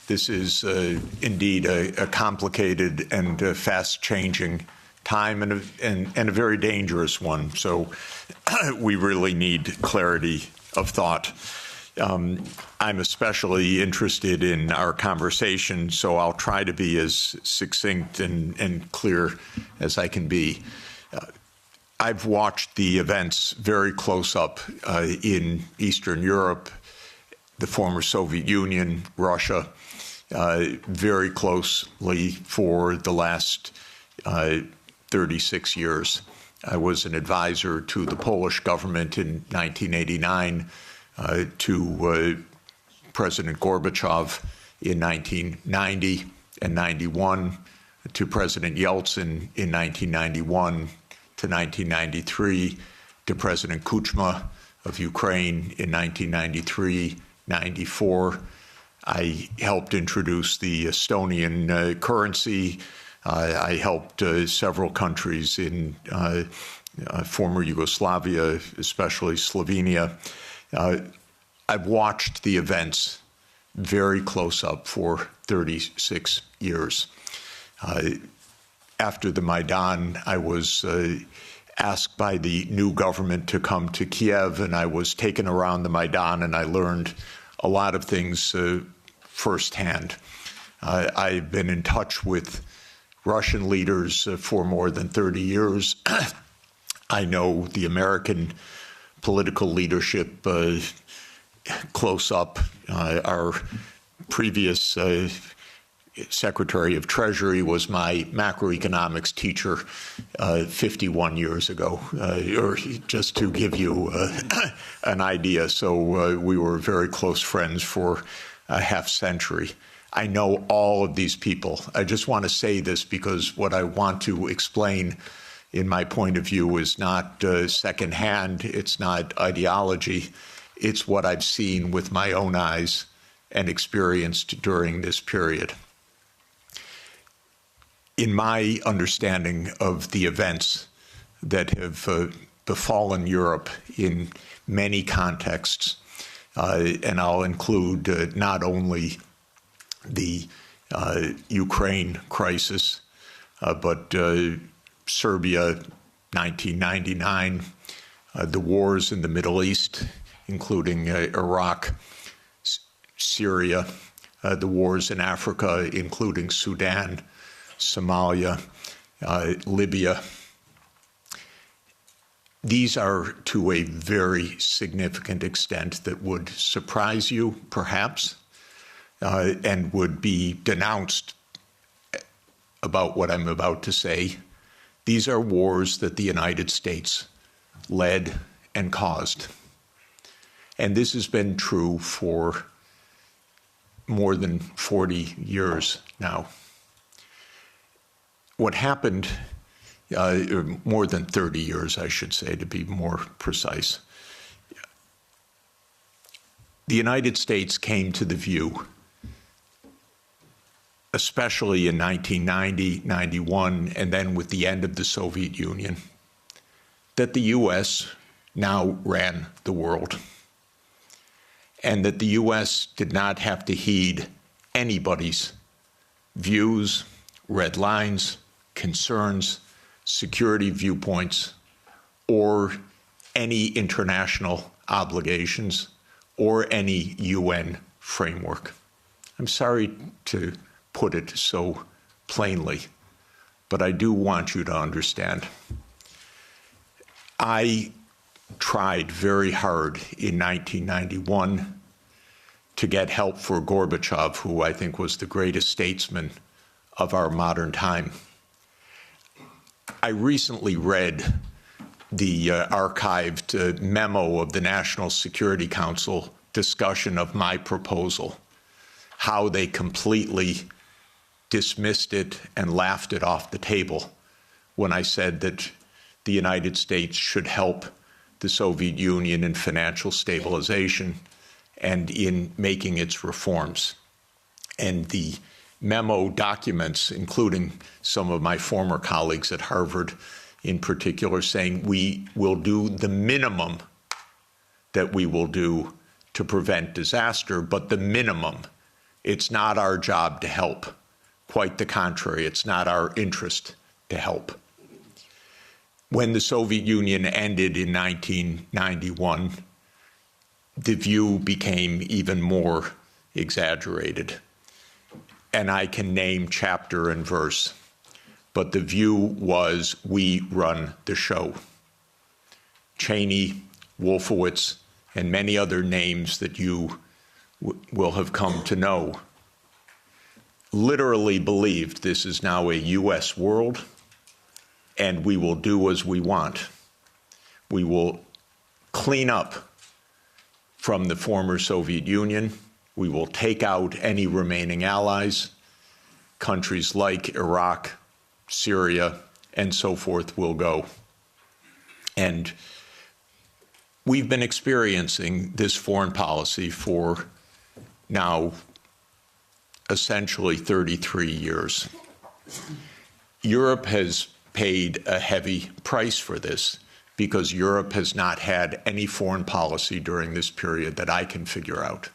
This is indeed a complicated and fast-changing time and a very dangerous one. So we really need clarity of thought. I'm especially interested in our conversation, so I'll try to be as succinct and clear as I can be. I've watched the events very close up in Eastern Europe, the former Soviet Union, Russia, very closely for the last 36 years. I was an advisor to the Polish government in 1989, to President Gorbachev in 1990 and 91, to President Yeltsin in 1991 to 1993, to President Kuchma of Ukraine in 1993-94. I helped introduce the Estonian currency. I helped several countries in former Yugoslavia, especially Slovenia. I've watched the events very close up for 36 years. After the Maidan, I was asked by the new government to come to Kiev, and I was taken around the Maidan, and I learned a lot of things firsthand. I've been in touch with Russian leaders for more than 30 years. I know the American political leadership close up. Our previous Secretary of Treasury was my macroeconomics teacher 51 years ago, or just to give you an idea. So we were very close friends for a half century. I know all of these people. I just want to say this because what I want to explain in my point of view is not secondhand, it's not ideology, it's what I've seen with my own eyes and experienced during this period. In my understanding of the events that have befallen Europe in many contexts, and I'll include not only the Ukraine crisis, but Serbia, 1999, the wars in the Middle East, including Iraq, Syria, the wars in Africa, including Sudan, Somalia, Libya. These are, to a very significant extent, that would surprise you, perhaps, and would be denounced about what I'm about to say. These are wars that the United States led and caused. And this has been true for more than 40 years now. What happened, more than 30 years, I should say, to be more precise. The United States came to the view, especially in 1990, 91, and then with the end of the Soviet Union, that the U.S. now ran the world, and that the U.S. did not have to heed anybody's views, red lines, concerns, security viewpoints, or any international obligations, or any UN framework. I'm sorry to put it so plainly, but I do want you to understand. I tried very hard in 1991 to get help for Gorbachev, who I think was the greatest statesman of our modern time. I recently read the archived memo of the National Security Council discussion of my proposal, how they completely dismissed it and laughed it off the table when I said that the United States should help the Soviet Union in financial stabilization and in making its reforms. And the memo documents, including some of my former colleagues at Harvard in particular, saying we will do the minimum that we will do to prevent disaster, but the minimum It's not our job to help. Quite the contrary, it's not our interest to help. When the Soviet Union ended in 1991, the view became even more exaggerated. And I can name chapter and verse, but the view was we run the show. Cheney, Wolfowitz, and many other names that you will have come to know literally believed this is now a U.S. world, and we will do as we want. We will clean up from the former Soviet Union. We will take out any remaining allies. Countries like Iraq, Syria, and so forth will go. And we've been experiencing this foreign policy for now essentially 33 years. Europe has paid a heavy price for this because Europe has not had any foreign policy during this period that I can figure out.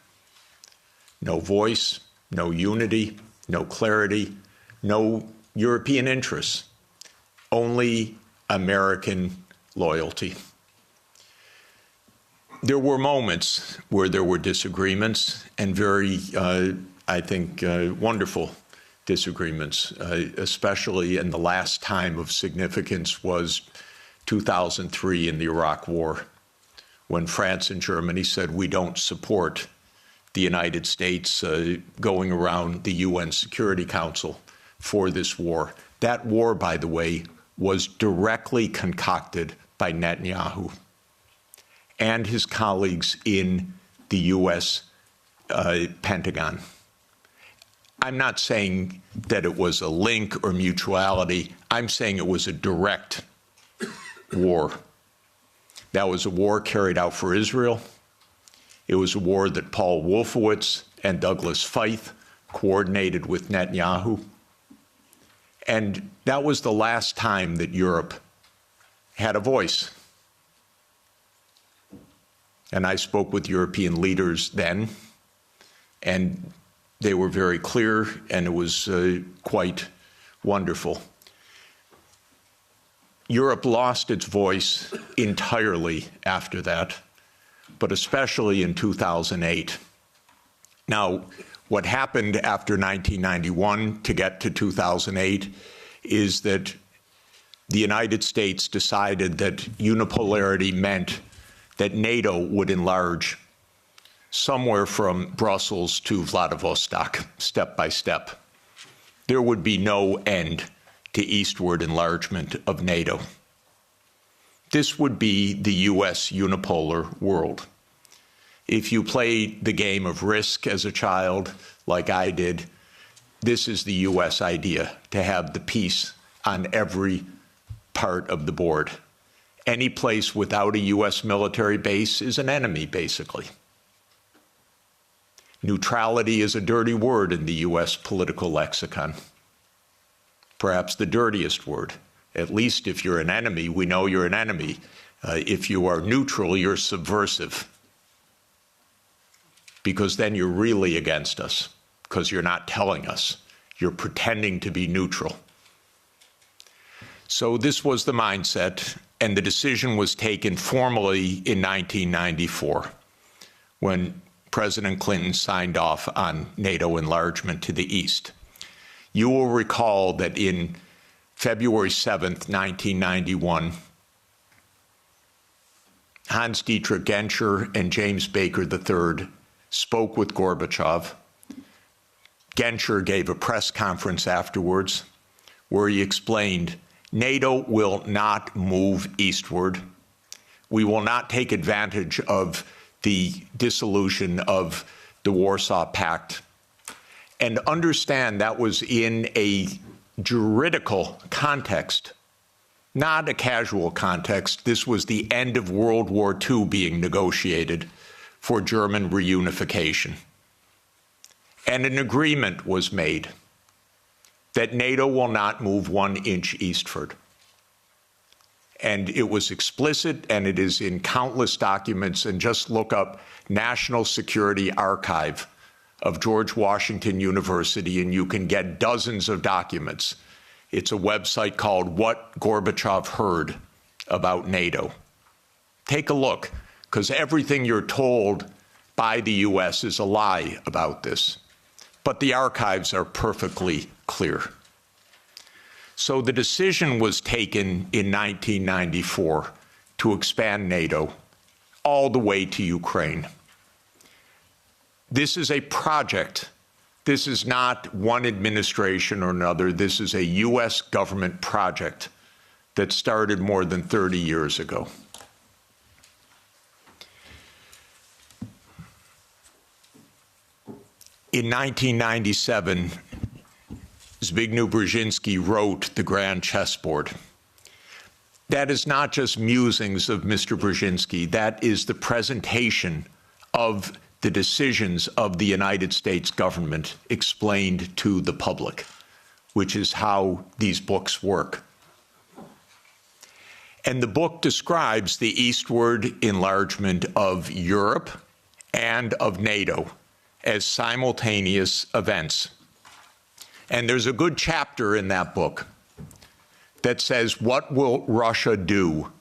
No voice, no unity, no clarity, no European interests, only American loyalty. There were moments where there were disagreements, and very, I think, wonderful disagreements, especially in the last time of significance was 2003 in the Iraq War, when France and Germany said we don't support the United States going around the UN Security Council for this war. That war, by the way, was directly concocted by Netanyahu and his colleagues in the U.S. Pentagon. I'm not saying that it was a link or mutuality. I'm saying it was a direct war. That was a war carried out for Israel. It was a war that Paul Wolfowitz and Douglas Feith coordinated with Netanyahu. And that was the last time that Europe had a voice. And I spoke with European leaders then, and they were very clear, and it was quite wonderful. Europe lost its voice entirely after that, but especially in 2008. Now, what happened after 1991 to get to 2008 is that the United States decided that unipolarity meant that NATO would enlarge somewhere from Brussels to Vladivostok, step by step. There would be no end to eastward enlargement of NATO. This would be the U.S. unipolar world. If you played the game of Risk as a child, like I did, this is the U.S. idea, to have the peace on every part of the board. Any place without a U.S. military base is an enemy, basically. Neutrality is a dirty word in the U.S. political lexicon. Perhaps the dirtiest word. At least if you're an enemy, we know you're an enemy. If you are neutral, you're subversive. Because then you're really against us, because you're not telling us. You're pretending to be neutral. So this was the mindset, and the decision was taken formally in 1994, when President Clinton signed off on NATO enlargement to the east. You will recall that in February 7th, 1991, Hans-Dietrich Genscher and James Baker III spoke with Gorbachev. Genscher gave a press conference afterwards where he explained, NATO will not move eastward. We will not take advantage of the dissolution of the Warsaw Pact. And understand that was in a juridical context, not a casual context. This was the end of World War II being negotiated for German reunification. And an agreement was made that NATO will not move 1 inch eastward. And it was explicit, and it is in countless documents, and just look up National Security Archive of George Washington University, and you can get dozens of documents. It's a website called What Gorbachev Heard About NATO. Take a look, because everything you're told by the U.S. is a lie about this. But the archives are perfectly clear. So the decision was taken in 1994 to expand NATO all the way to Ukraine. This is a project. This is not one administration or another. This is a U.S. government project that started more than 30 years ago. In 1997, Zbigniew Brzezinski wrote The Grand Chessboard. That is not just musings of Mr. Brzezinski. That is the presentation of the decisions of the United States government explained to the public, which is how these books work. And the book describes the eastward enlargement of Europe and of NATO as simultaneous events. And there's a good chapter in that book that says, what will Russia do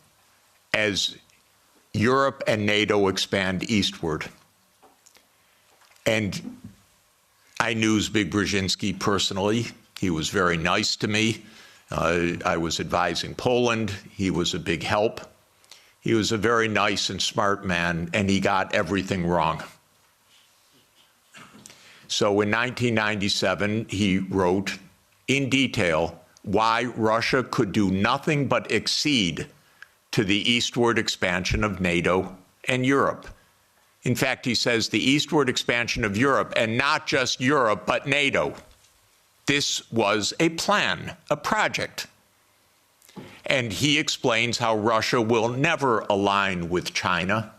as Europe and NATO expand eastward? And I knew Zbigniew Brzezinski personally. He was very nice to me. I was advising Poland. He was a big help. He was a very nice and smart man, and he got everything wrong. So in 1997, he wrote in detail why Russia could do nothing but accede to the eastward expansion of NATO and Europe. In fact, he says the eastward expansion of Europe, and not just Europe, but NATO. This was a plan, a project. And he explains how Russia will never align with China.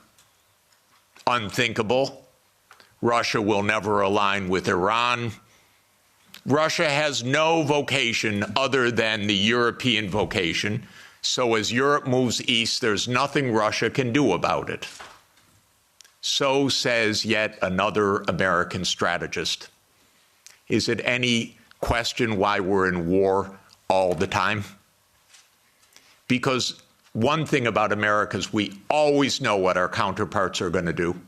Unthinkable. Russia will never align with Iran. Russia has no vocation other than the European vocation. So as Europe moves east, there's nothing Russia can do about it. So says yet another American strategist. Is it any question why we're in war all the time? Because one thing about America is we always know what our counterparts are going to do,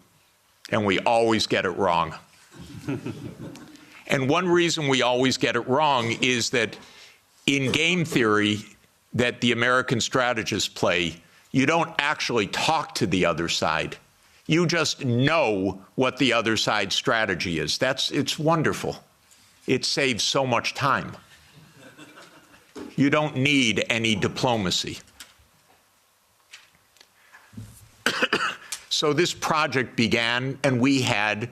and we always get it wrong. And one reason we always get it wrong is that in game theory that the American strategists play, you don't actually talk to the other side. You just know what the other side's strategy is. It's wonderful. It saves so much time. You don't need any diplomacy. So this project began, and we had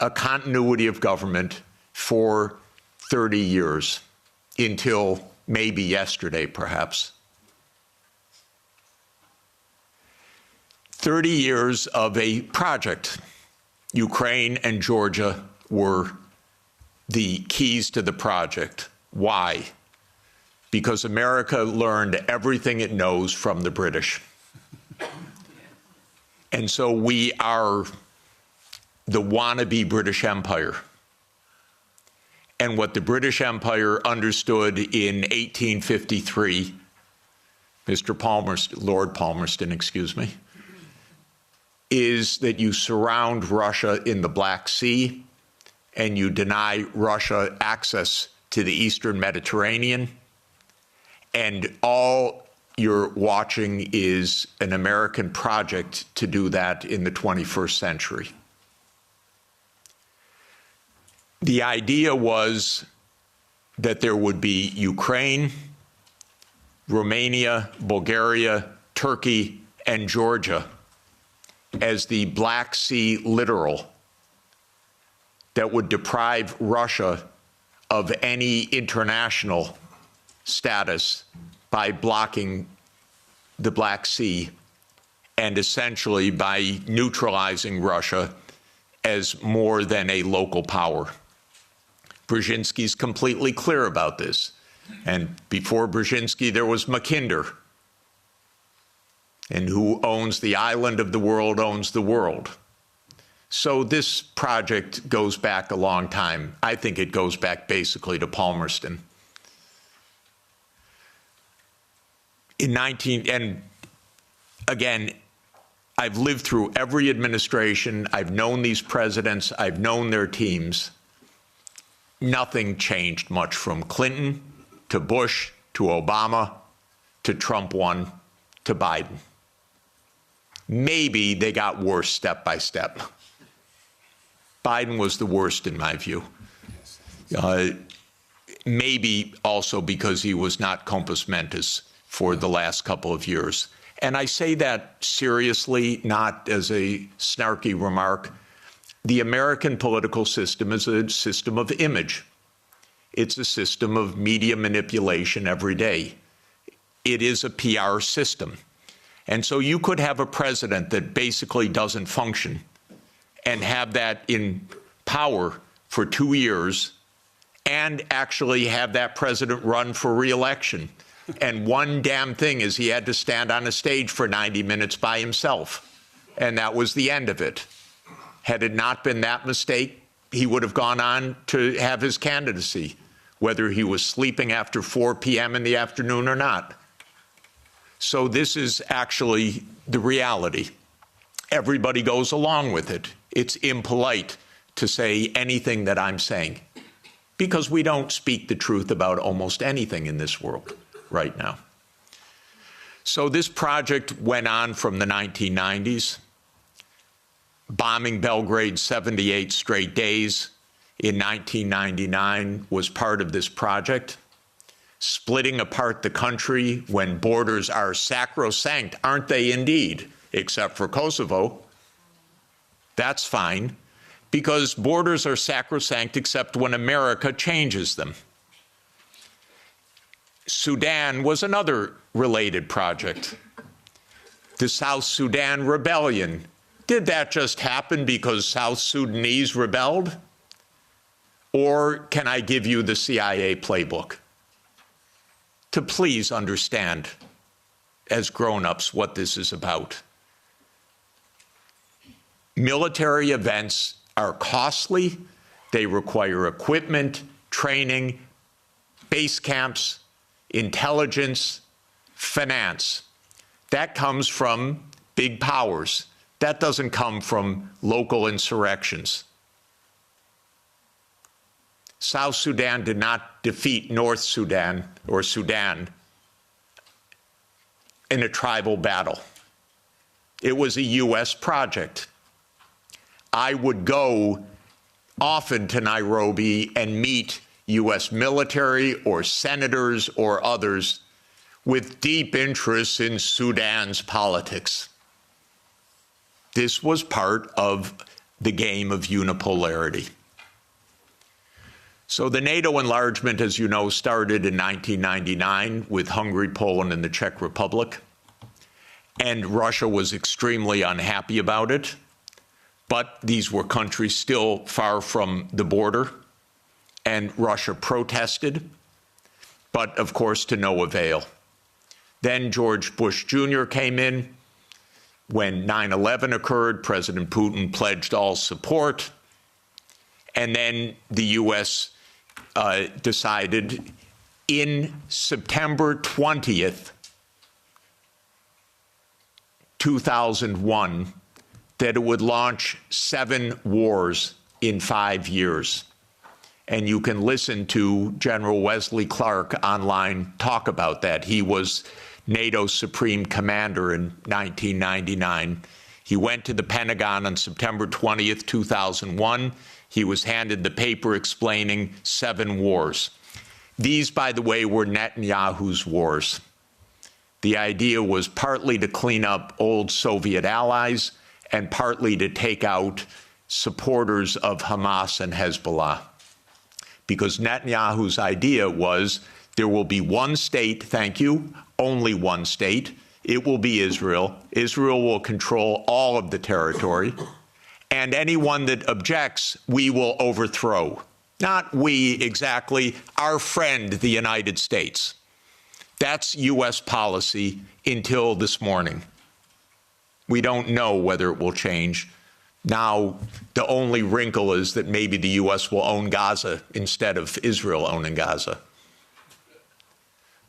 a continuity of government for 30 years, until maybe yesterday, perhaps. 30 years of a project. Ukraine and Georgia were the keys to the project. Why? Because America learned everything it knows from the British. And so we are the wannabe British Empire. And what the British Empire understood in 1853, Lord Palmerston, excuse me, is that you surround Russia in the Black Sea and you deny Russia access to the Eastern Mediterranean, and all you're watching is an American project to do that in the 21st century. The idea was that there would be Ukraine, Romania, Bulgaria, Turkey, and Georgia as the Black Sea littoral that would deprive Russia of any international status by blocking the Black Sea and essentially by neutralizing Russia as more than a local power. Brzezinski's completely clear about this. And before Brzezinski, there was Mackinder. And who owns the island of the world owns the world. So this project goes back a long time. I think it goes back basically to Palmerston. And again, I've lived through every administration. I've known these presidents. I've known their teams. Nothing changed much from Clinton to Bush to Obama to Trump 1 to Biden. Maybe they got worse step by step. Biden was the worst in my view. Maybe also because he was not compos mentis for the last couple of years. And I say that seriously, not as a snarky remark. The American political system is a system of image. It's a system of media manipulation every day. It is a PR system. And so you could have a president that basically doesn't function and have that in power for 2 years and actually have that president run for re-election. And one damn thing is he had to stand on a stage for 90 minutes by himself. And that was the end of it. Had it not been that mistake, he would have gone on to have his candidacy, whether he was sleeping after 4 p.m. in the afternoon or not. So this is actually the reality. Everybody goes along with it. It's impolite to say anything that I'm saying because we don't speak the truth about almost anything in this world right now. So this project went on from the 1990s, bombing Belgrade 78 straight days in 1999 was part of this project. Splitting apart the country when borders are sacrosanct, aren't they indeed, except for Kosovo? That's fine, because borders are sacrosanct except when America changes them. Sudan was another related project. The South Sudan rebellion. Did that just happen because South Sudanese rebelled? Or can I give you the CIA playbook to please understand as grown-ups what this is about? Military events are costly. They require equipment, training, base camps, intelligence, finance. That comes from big powers. That doesn't come from local insurrections. South Sudan did not defeat North Sudan or Sudan in a tribal battle. It was a U.S. project. I would go often to Nairobi and meet U.S. military or senators or others with deep interests in Sudan's politics. This was part of the game of unipolarity. So the NATO enlargement, as you know, started in 1999 with Hungary, Poland, and the Czech Republic. And Russia was extremely unhappy about it. But these were countries still far from the border. And Russia protested, but of course to no avail. Then George Bush Jr. came in. When 9/11 occurred, President Putin pledged all support. And then the U.S. Decided in September 20th, 2001, that it would launch 7 wars in 5 years. And you can listen to General Wesley Clark online talk about that. He was NATO's supreme commander in 1999. He went to the Pentagon on September 20th, 2001. He was handed the paper explaining 7 wars. These, by the way, were Netanyahu's wars. The idea was partly to clean up old Soviet allies and partly to take out supporters of Hamas and Hezbollah. Because Netanyahu's idea was there will be one state, thank you, only one state. It will be Israel. Israel will control all of the territory. And anyone that objects, we will overthrow. Not we exactly, our friend, the United States. That's U.S. policy until this morning. We don't know whether it will change, Now, the only wrinkle is that maybe the U.S. will own Gaza instead of Israel owning Gaza.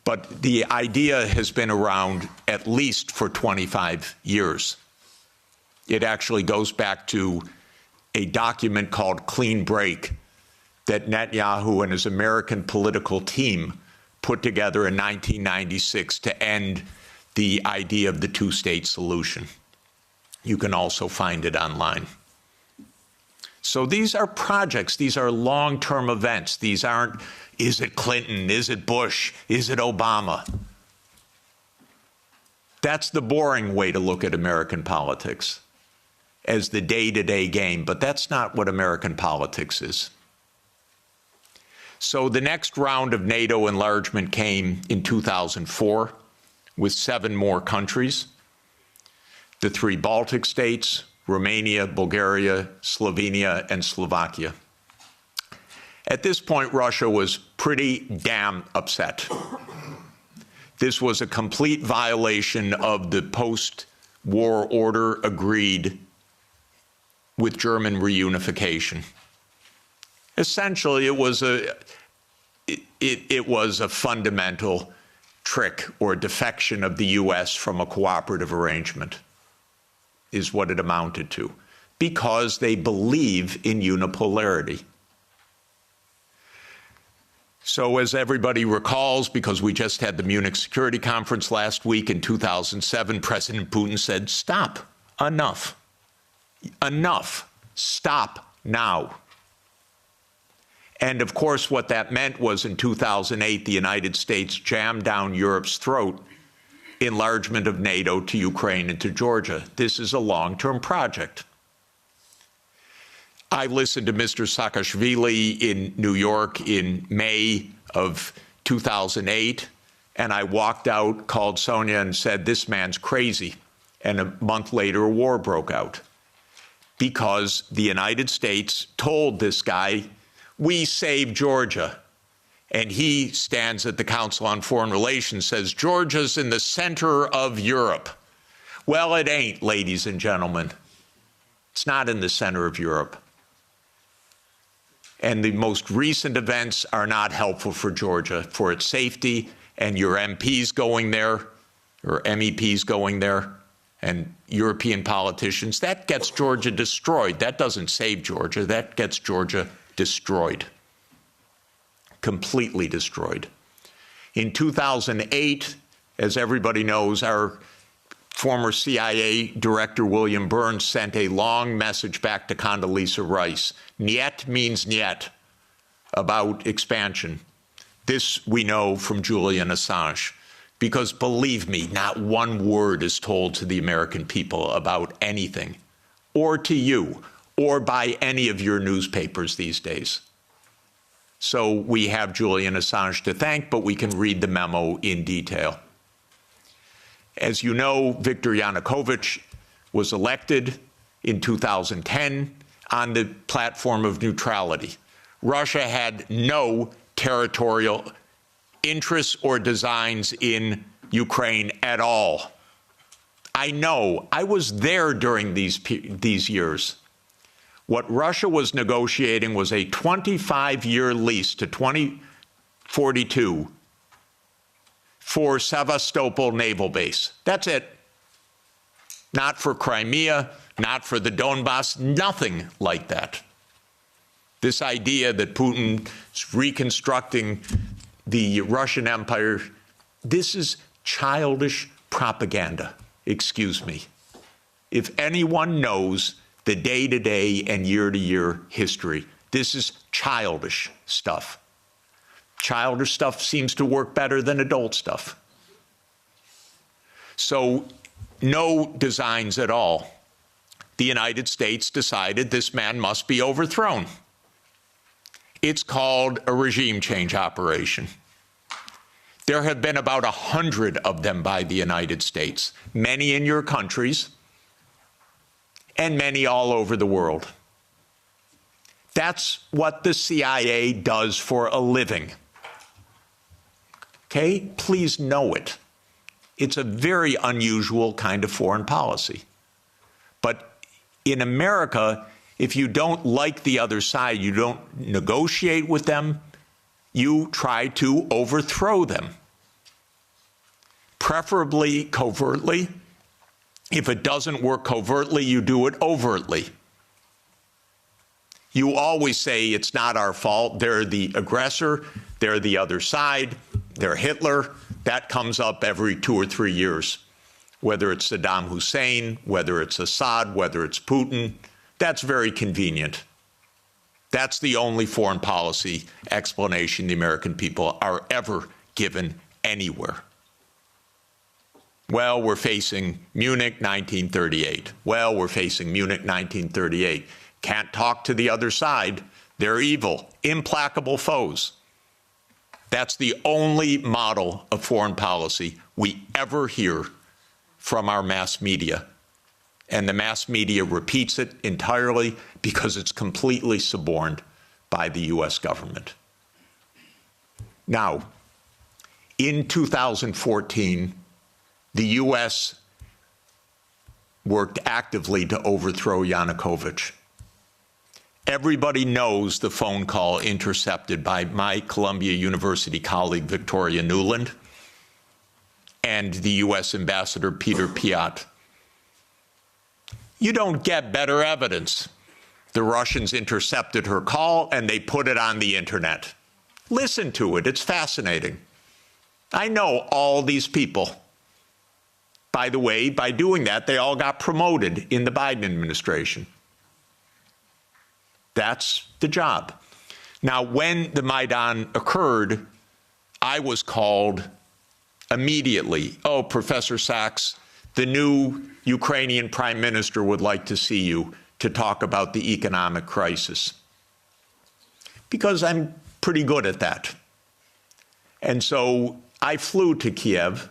But the idea has been around at least for 25 years. It actually goes back to a document called Clean Break that Netanyahu and his American political team put together in 1996 to end the idea of the two-state solution. You can also find it online. So these are projects. These are long-term events. These aren't, is it Clinton? Is it Bush? Is it Obama? That's the boring way to look at American politics, as the day-to-day game. But that's not what American politics is. So the next round of NATO enlargement came in 2004 with 7 more countries. The 3 Baltic states, Romania, Bulgaria, Slovenia, and Slovakia. At this point, Russia was pretty damn upset. This was a complete violation of the post-war order agreed with German reunification. Essentially, it was a fundamental trick or defection of the U.S. from a cooperative arrangement, is what it amounted to, because they believe in unipolarity. So as everybody recalls, because we just had the Munich Security Conference last week in 2007, President Putin said, stop, enough, stop now. And of course, what that meant was in 2008, the United States jammed down Europe's throat enlargement of NATO to Ukraine and to Georgia. This is a long-term project. I listened to Mr. Saakashvili in New York in May of 2008, and I walked out, called Sonia, and said, this man's crazy. And a month later, a war broke out because the United States told this guy, we saved Georgia. And he stands at the Council on Foreign Relations, says, Georgia's in the center of Europe. Well, it ain't, ladies and gentlemen. It's not in the center of Europe. And the most recent events are not helpful for Georgia, for its safety, and your MPs going there, or MEPs going there, and European politicians. That gets Georgia destroyed. That doesn't save Georgia. That gets Georgia destroyed. Completely destroyed. In 2008, as everybody knows, our former CIA director, William Burns, sent a long message back to Condoleezza Rice. Niet means niet, about expansion. This we know from Julian Assange, because believe me, not one word is told to the American people about anything, or to you, or by any of your newspapers these days. So we have Julian Assange to thank, but we can read the memo in detail. As you know, Viktor Yanukovych was elected in 2010 on the platform of neutrality. Russia had no territorial interests or designs in Ukraine at all. I know. I was there during these years. What Russia was negotiating was a 25-year lease to 2042 for Sevastopol Naval Base. That's it. Not for Crimea, not for the Donbass, nothing like that. This idea that Putin is reconstructing the Russian Empire, this is childish propaganda. Excuse me. If anyone knows the day-to-day and year-to-year history, this is childish stuff. Childish stuff seems to work better than adult stuff. So no designs at all. The United States decided this man must be overthrown. It's called a regime change operation. There have been about 100 of them by the United States, many in your countries, and many all over the world. That's what the CIA does for a living. Okay? Please know it. It's a very unusual kind of foreign policy. But In America, if you don't like the other side, you don't negotiate with them, you try to overthrow them, preferably covertly. If it doesn't work covertly, you do it overtly. You always say it's not our fault, they're the aggressor, they're the other side, they're Hitler. That comes up every 2 or 3 years, whether it's Saddam Hussein, whether it's Assad, whether it's Putin. That's very convenient. That's the only foreign policy explanation the American people are ever given anywhere. Well, we're facing Munich 1938. Well, we're facing Munich 1938. Can't talk to the other side. They're evil, implacable foes. That's the only model of foreign policy we ever hear from our mass media. And the mass media repeats it entirely because it's completely suborned by the U.S. government. Now, in 2014, the U.S. worked actively to overthrow Yanukovych. Everybody knows the phone call intercepted by my Columbia University colleague, Victoria Nuland, and the U.S. Ambassador Peter Piot. You don't get better evidence. The Russians intercepted her call and they put it on the internet. Listen to it, it's fascinating. I know all these people. By the way, by doing that, they all got promoted in the Biden administration. That's the job. Now, when the Maidan occurred, I was called immediately. Oh, Professor Sachs, the new Ukrainian prime minister would like to see you to talk about the economic crisis. Because I'm pretty good at that. And so I flew to Kiev,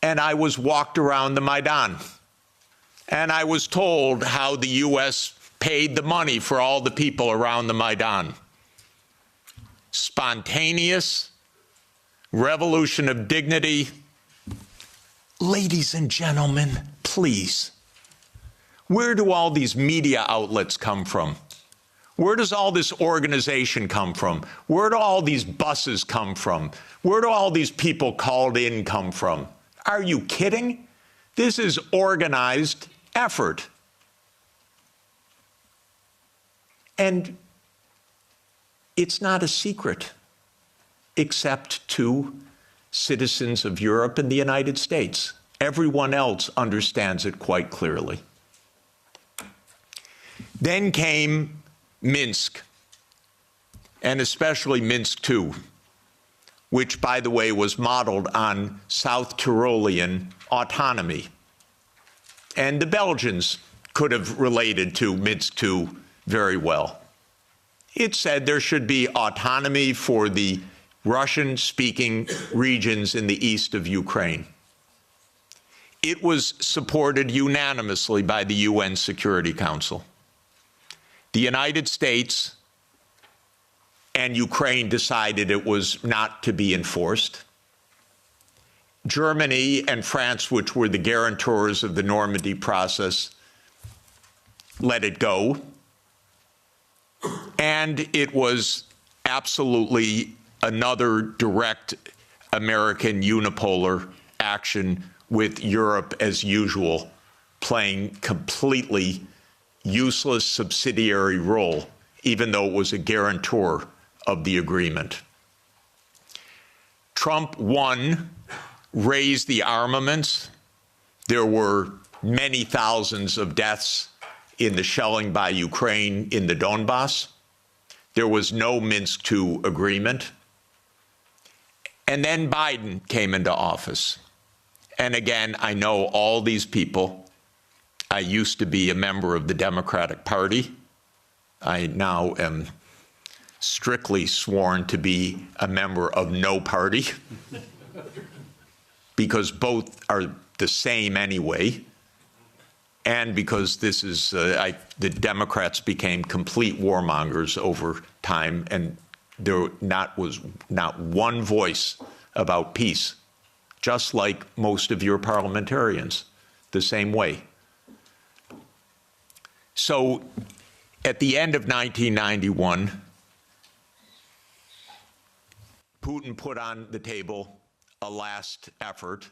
and I was walked around the Maidan. And I was told how the U.S. paid the money for all the people around the Maidan. Spontaneous, revolution of dignity. Ladies and gentlemen, please, where do all these media outlets come from? Where does all this organization come from? Where do all these buses come from? Where do all these people called in come from? Are you kidding? This is organized effort. And it's not a secret, except to citizens of Europe and the United States. Everyone else understands it quite clearly. Then came Minsk, and especially Minsk II, which, by the way, was modeled on South Tyrolean autonomy. And the Belgians could have related to Minsk II very well. It said there should be autonomy for the Russian-speaking regions in the east of Ukraine. It was supported unanimously by the UN Security Council. The United States and Ukraine decided it was not to be enforced. Germany and France, which were the guarantors of the Normandy process, let it go. And it was absolutely another direct American unipolar action with Europe, as usual, playing completely useless subsidiary role, even though it was a guarantor of the agreement. Trump won, raised the armaments. There were many thousands of deaths in the shelling by Ukraine in the Donbass. There was no Minsk II agreement. And then Biden came into office. And again, I know all these people. I used to be a member of the Democratic Party. I now am strictly sworn to be a member of no party, because both are the same anyway, and because this is, the Democrats became complete warmongers over time, and there was not one voice about peace, just like most of your parliamentarians, the same way. So at the end of 1991, Putin put on the table a last effort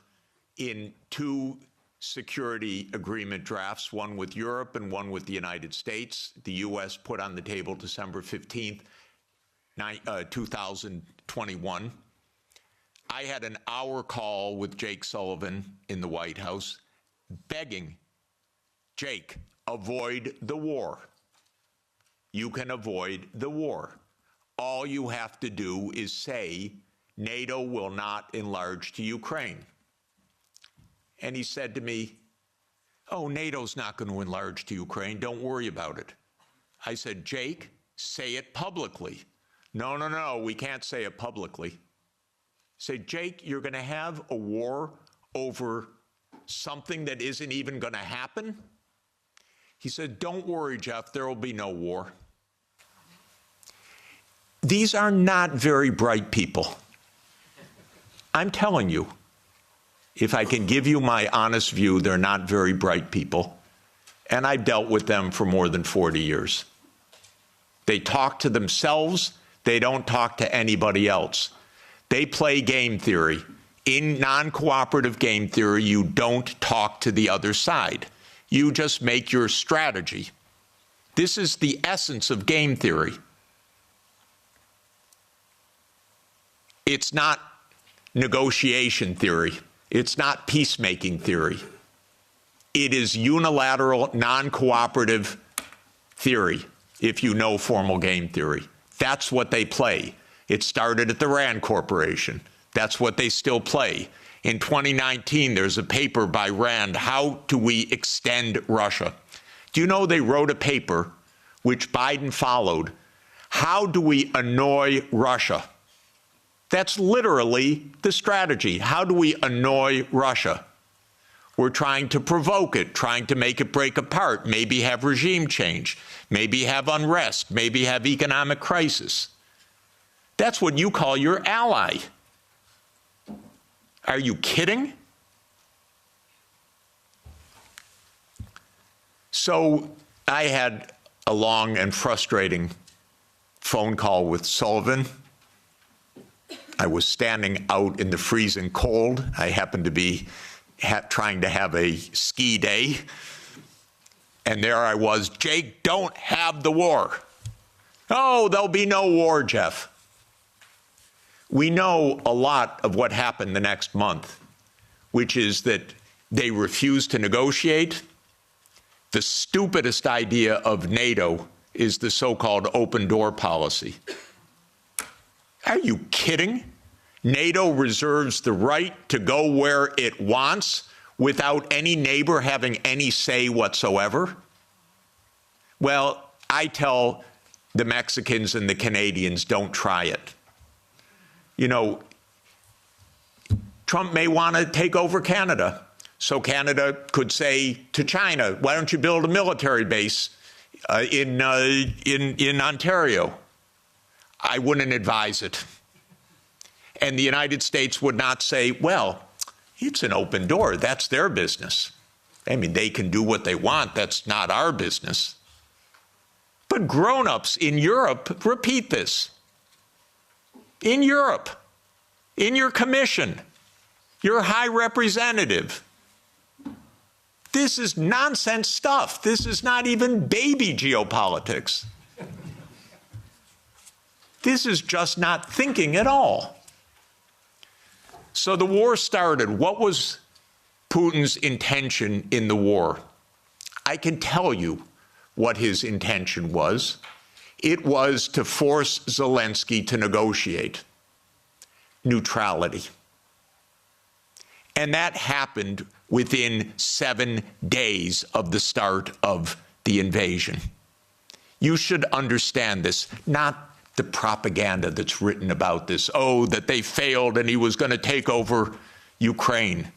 in two security agreement drafts, one with Europe and one with the United States. The U.S. put on the table December 15th, 2021. I had an hour call with Jake Sullivan in the White House begging, Jake, avoid the war. You can avoid the war. All you have to do is say NATO will not enlarge to Ukraine. And he said to me, oh, NATO's not going to enlarge to Ukraine. Don't worry about it. I said, Jake, say it publicly. No, we can't say it publicly. Say, Jake, you're going to have a war over something that isn't even going to happen? He said, don't worry, Jeff, there will be no war. These are not very bright people. I'm telling you, if I can give you my honest view, they're not very bright people. And I've dealt with them for more than 40 years. They talk to themselves. They don't talk to anybody else. They play game theory. In non-cooperative game theory, you don't talk to the other side. You just make your strategy. This is the essence of game theory. It's not negotiation theory. It's not peacemaking theory. It is unilateral, non-cooperative theory, if you know formal game theory. That's what they play. It started at the Rand Corporation. That's what they still play. In 2019, there's a paper by Rand, How Do We Extend Russia? Do you know they wrote a paper, which Biden followed, How Do We Annoy Russia? That's literally the strategy. How do we annoy Russia? We're trying to provoke it, trying to make it break apart, maybe have regime change, maybe have unrest, maybe have economic crisis. That's what you call your ally. Are you kidding? So I had a long and frustrating phone call with Sullivan. I was standing out in the freezing cold. I happened to be trying to have a ski day. And there I was, Jake, don't have the war. Oh, there'll be no war, Jeff. We know a lot of what happened the next month, which is that they refused to negotiate. The stupidest idea of NATO is the so-called open door policy. Are you kidding? NATO reserves the right to go where it wants without any neighbor having any say whatsoever? Well, I tell the Mexicans and the Canadians, don't try it. You know, Trump may want to take over Canada. So Canada could say to China, why don't you build a military base in Ontario? I wouldn't advise it. And the United States would not say, well, it's an open door. That's their business. I mean, they can do what they want. That's not our business. But grown-ups in Europe repeat this. In Europe, in your commission, your high representative. This is nonsense stuff. This is not even baby geopolitics. This is just not thinking at all. So the war started. What was Putin's intention in the war? I can tell you what his intention was. It was to force Zelensky to negotiate neutrality. And that happened within 7 days of the start of the invasion. You should understand this, not the propaganda that's written about this. Oh, that they failed and he was going to take over Ukraine.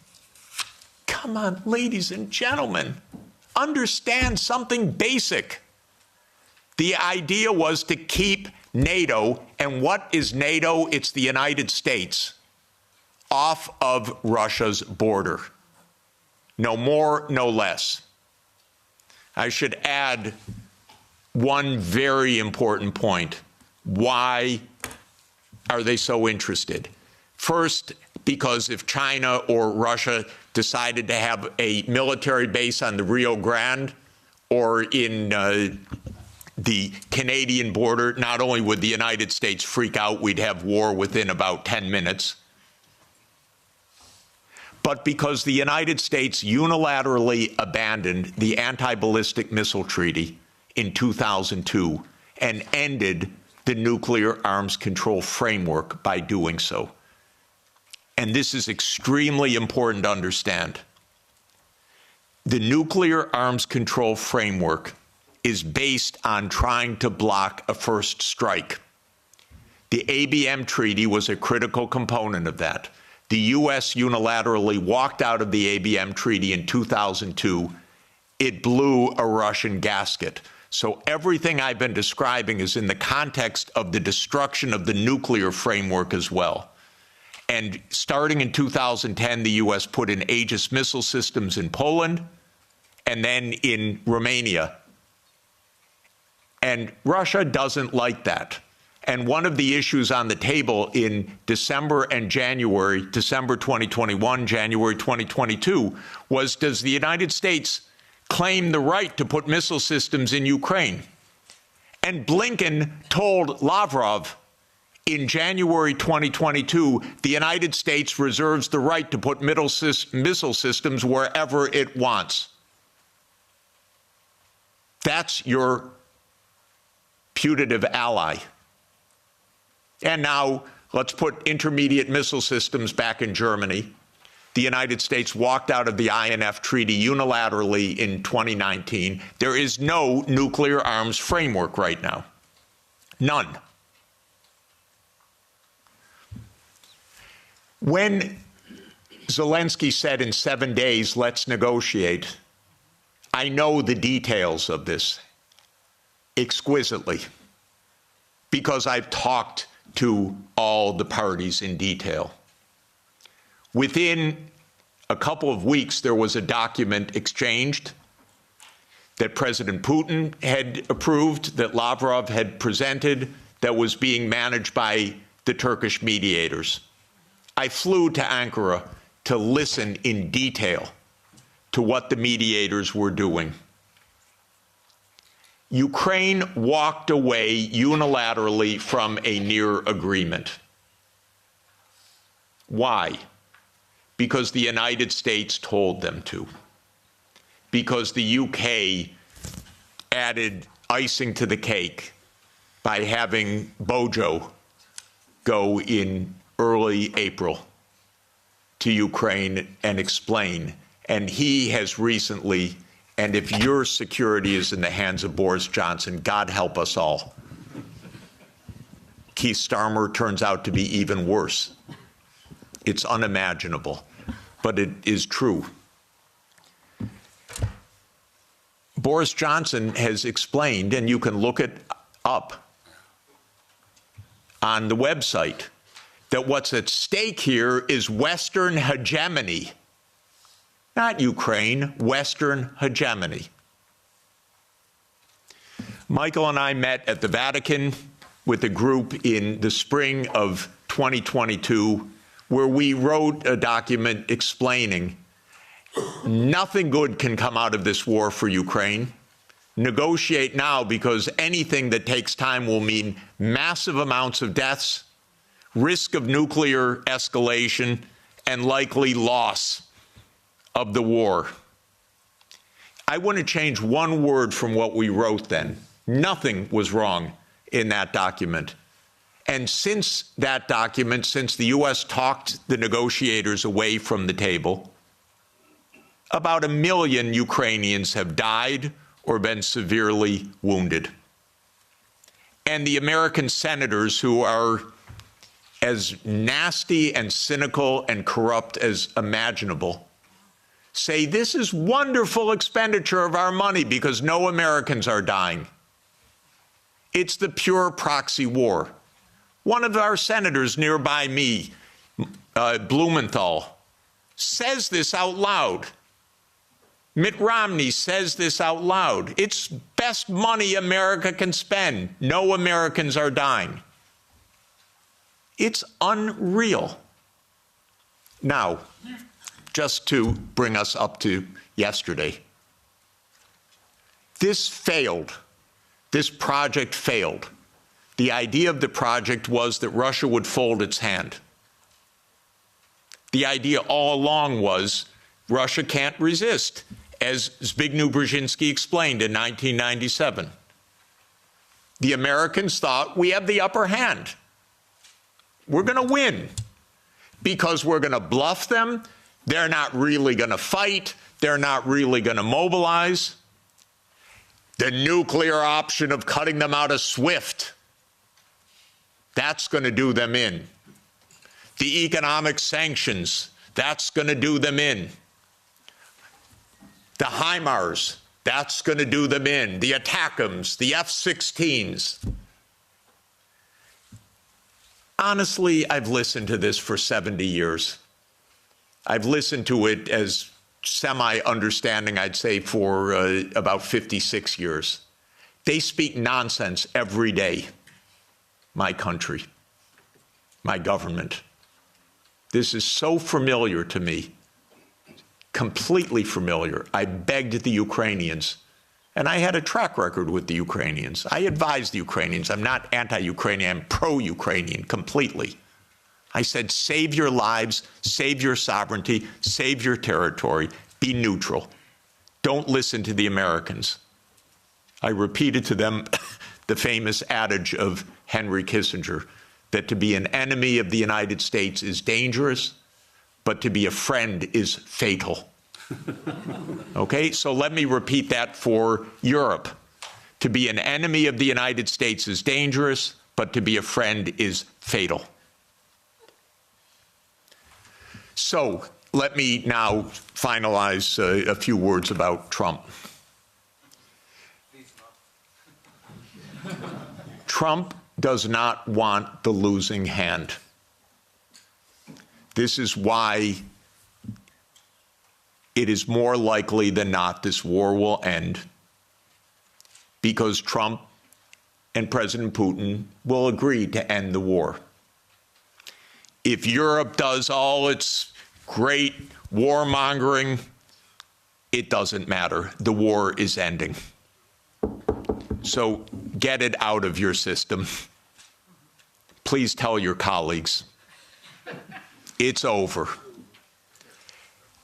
Come on, ladies and gentlemen, understand something basic. The idea was to keep NATO, and what is NATO? It's the United States, off of Russia's border. No more, no less. I should add one very important point. Why are they so interested? First, because if China or Russia decided to have a military base on the Rio Grande or in the Canadian border, not only would the United States freak out, we'd have war within about 10 minutes, but because the United States unilaterally abandoned the anti-ballistic missile treaty in 2002 and ended the nuclear arms control framework by doing so. And this is extremely important to understand. The nuclear arms control framework is based on trying to block a first strike. The ABM treaty was a critical component of that. The U.S. unilaterally walked out of the ABM treaty in 2002. It blew a Russian gasket. So everything I've been describing is in the context of the destruction of the nuclear framework as well. And starting in 2010, the U.S. put in Aegis missile systems in Poland and then in Romania. And Russia doesn't like that. And one of the issues on the table in December and January, December 2021, January 2022, was, does the United States claim the right to put missile systems in Ukraine? And Blinken told Lavrov in January 2022, the United States reserves the right to put missile systems wherever it wants. That's your putative ally. And now let's put intermediate missile systems back in Germany. The United States walked out of the INF treaty unilaterally in 2019. There is no nuclear arms framework right now. None. When Zelensky said in 7 days, let's negotiate, I know the details of this exquisitely because I've talked to all the parties in detail. Within a couple of weeks, there was a document exchanged that President Putin had approved, that Lavrov had presented, that was being managed by the Turkish mediators. I flew to Ankara to listen in detail to what the mediators were doing. Ukraine walked away unilaterally from a near agreement. Why? Because the United States told them to. Because the UK added icing to the cake by having Bojo go in early April to Ukraine and explain. And he has recently, and if your security is in the hands of Boris Johnson, God help us all. Keith Starmer turns out to be even worse. It's unimaginable, but it is true. Boris Johnson has explained, and you can look it up on the website, that what's at stake here is Western hegemony. Not Ukraine, Western hegemony. Michael and I met at the Vatican with a group in the spring of 2022, where we wrote a document explaining nothing good can come out of this war for Ukraine. Negotiate now, because anything that takes time will mean massive amounts of deaths, risk of nuclear escalation, and likely loss of the war. I want to change one word from what we wrote then. Nothing was wrong in that document. And since that document, since the U.S. talked the negotiators away from the table, about 1 million Ukrainians have died or been severely wounded. And the American senators, who are as nasty and cynical and corrupt as imaginable, say this is wonderful expenditure of our money because no Americans are dying. It's the pure proxy war. One of our senators nearby me, Blumenthal, says this out loud. Mitt Romney says this out loud. It's best money America can spend. No Americans are dying. It's unreal. Now, just to bring us up to yesterday, this failed. This project failed. The idea of the project was that Russia would fold its hand. The idea all along was Russia can't resist, as Zbigniew Brzezinski explained in 1997. The Americans thought, we have the upper hand. We're going to win because we're going to bluff them. They're not really going to fight. They're not really going to mobilize. The nuclear option of cutting them out of SWIFT, that's going to do them in. The economic sanctions, that's going to do them in. The HIMARS, that's going to do them in. The ATACMS, the F-16s. Honestly, I've listened to this for 70 years. I've listened to it as semi-understanding, I'd say, for about 56 years. They speak nonsense every day. My country, my government. This is so familiar to me, completely familiar. I begged the Ukrainians, and I had a track record with the Ukrainians. I advised the Ukrainians. I'm not anti-Ukrainian, I'm pro-Ukrainian completely. I said, save your lives, save your sovereignty, save your territory, be neutral. Don't listen to the Americans. I repeated to them the famous adage of Henry Kissinger, that to be an enemy of the United States is dangerous, but to be a friend is fatal. Okay, so let me repeat that for Europe. To be an enemy of the United States is dangerous, but to be a friend is fatal. So let me now finalize a few words about Trump. Trump does not want the losing hand. This is why it is more likely than not this war will end, because Trump and President Putin will agree to end the war. If Europe does all its great warmongering, it doesn't matter. The war is ending. So get it out of your system. Please tell your colleagues. It's over.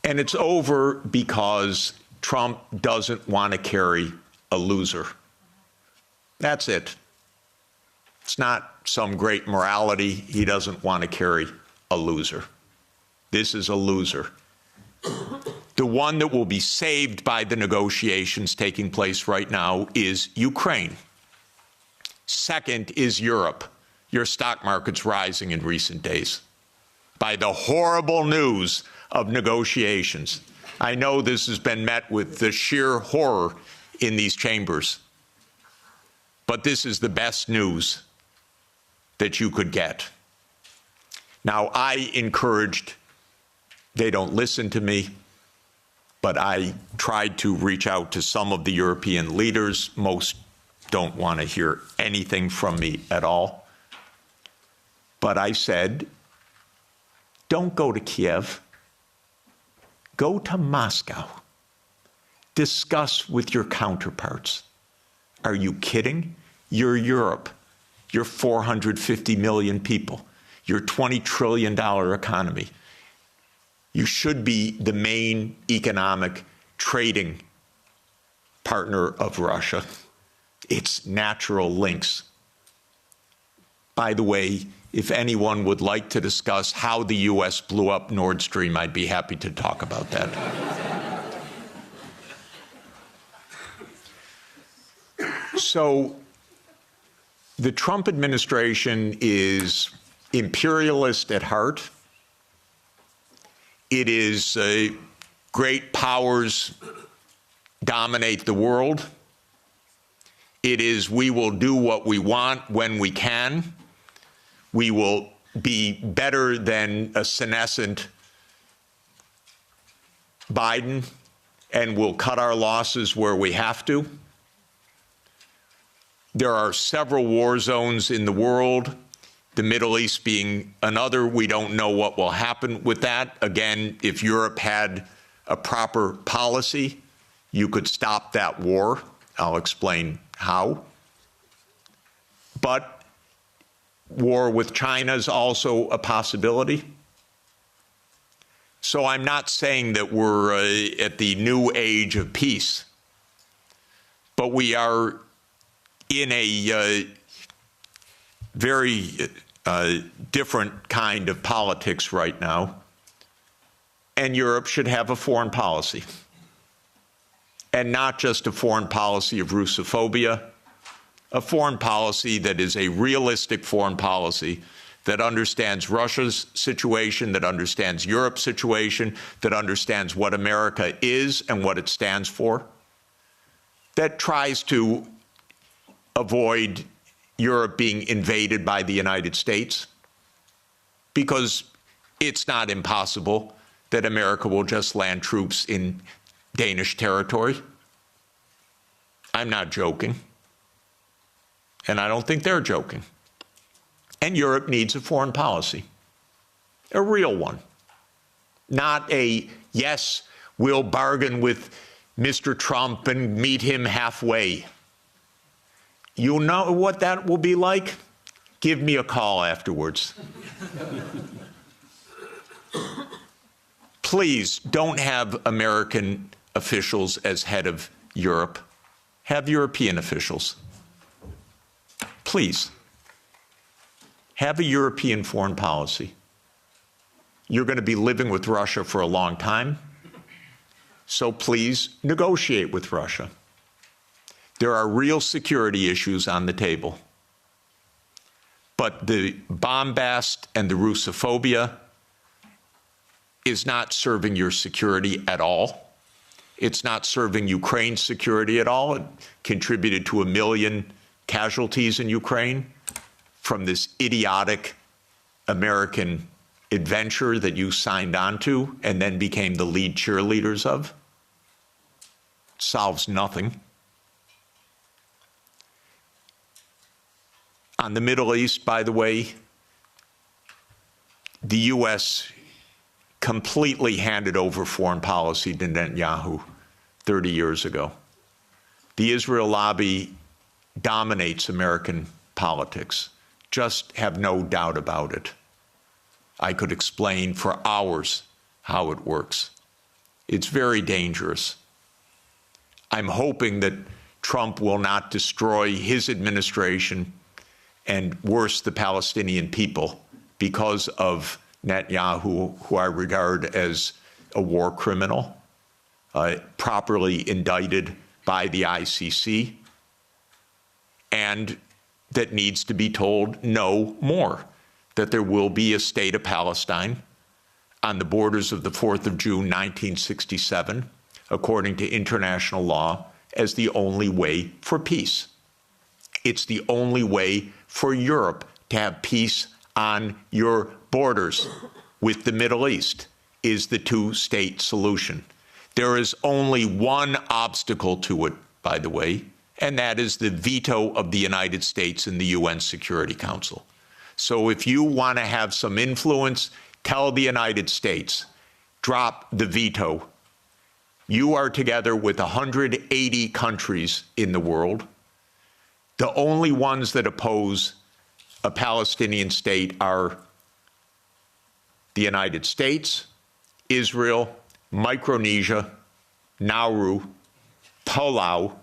And it's over because Trump doesn't want to carry a loser. That's it. It's not some great morality. He doesn't want to carry a loser. This is a loser. The one that will be saved by the negotiations taking place right now is Ukraine. Second is Europe. Your stock market's rising in recent days by the horrible news of negotiations. I know this has been met with the sheer horror in these chambers, but this is the best news that you could get. Now, I encouraged, they don't listen to me, but I tried to reach out to some of the European leaders. Most don't want to hear anything from me at all. But I said, don't go to Kiev. Go to Moscow. Discuss with your counterparts. Are you kidding? You're Europe. You're 450 million people. You're $20 trillion economy. You should be the main economic trading partner of Russia. It's natural links. By the way, if anyone would like to discuss how the U.S. blew up Nord Stream, I'd be happy to talk about that. So the Trump administration is imperialist at heart. It is great powers dominate the world. It is we will do what we want when we can. We will be better than a senescent Biden. and we'll cut our losses where we have to. There are several war zones in the world, the Middle East being another. We don't know what will happen with that. Again, if Europe had a proper policy, you could stop that war. I'll explain how. But war with China is also a possibility. So I'm not saying that we're at the new age of peace, but we are in a very different kind of politics right now, and Europe should have a foreign policy, and not just a foreign policy of Russophobia, a foreign policy that is a realistic foreign policy that understands Russia's situation, that understands Europe's situation, that understands what America is and what it stands for, that tries to avoid Europe being invaded by the United States, because it's not impossible that America will just land troops in Danish territory. I'm not joking, and I don't think they're joking. And Europe needs a foreign policy, a real one, not a, yes, we'll bargain with Mr. Trump and meet him halfway. You know what that will be like? Give me a call afterwards. Please don't have American officials as head of Europe. Have European officials. Please. Have a European foreign policy. You're going to be living with Russia for a long time, so please negotiate with Russia. There are real security issues on the table, but the bombast and the Russophobia is not serving your security at all. It's not serving Ukraine's security at all. It contributed to 1 million casualties in Ukraine from this idiotic American adventure that you signed on to and then became the lead cheerleaders of. Solves nothing. On the Middle East, by the way, the U.S. completely handed over foreign policy to Netanyahu 30 years ago. The Israel lobby dominates American politics. Just have no doubt about it. I could explain for hours how it works. It's very dangerous. I'm hoping that Trump will not destroy his administration and worse, the Palestinian people, because of Netanyahu, who I regard as a war criminal, properly indicted by the ICC, and that needs to be told no more, that there will be a state of Palestine on the borders of the 4th of June, 1967, according to international law, as the only way for peace. It's the only way for Europe to have peace on your borders with the Middle East, is the two-state solution. There is only one obstacle to it, by the way, and that is the veto of the United States in the UN Security Council. So if you want to have some influence, tell the United States, drop the veto. You are together with 180 countries in the world. The only ones that oppose a Palestinian state are the United States, Israel, Micronesia, Nauru, Palau,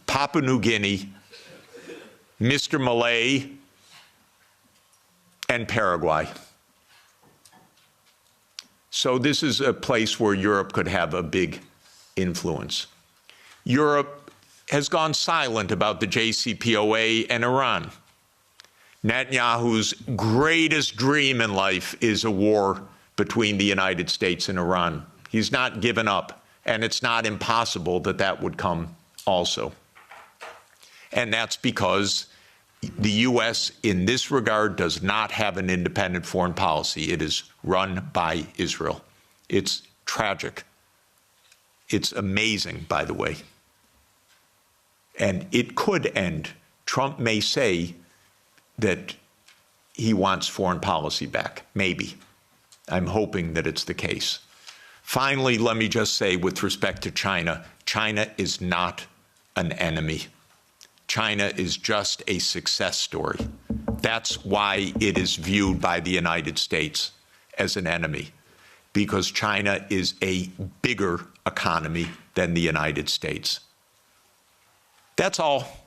Papua New Guinea, Mr. Malay, and Paraguay. So this is a place where Europe could have a big influence. Europe has gone silent about the JCPOA and Iran. Netanyahu's greatest dream in life is a war between the United States and Iran. He's not given up, and it's not impossible that that would come also. And that's because the U.S. in this regard does not have an independent foreign policy. It is run by Israel. It's tragic. It's amazing, by the way. And it could end. Trump may say that he wants foreign policy back. Maybe. I'm hoping that it's the case. Finally, let me just say with respect to China, China is not an enemy. China is just a success story. That's why it is viewed by the United States as an enemy, because China is a bigger economy than the United States. That's all.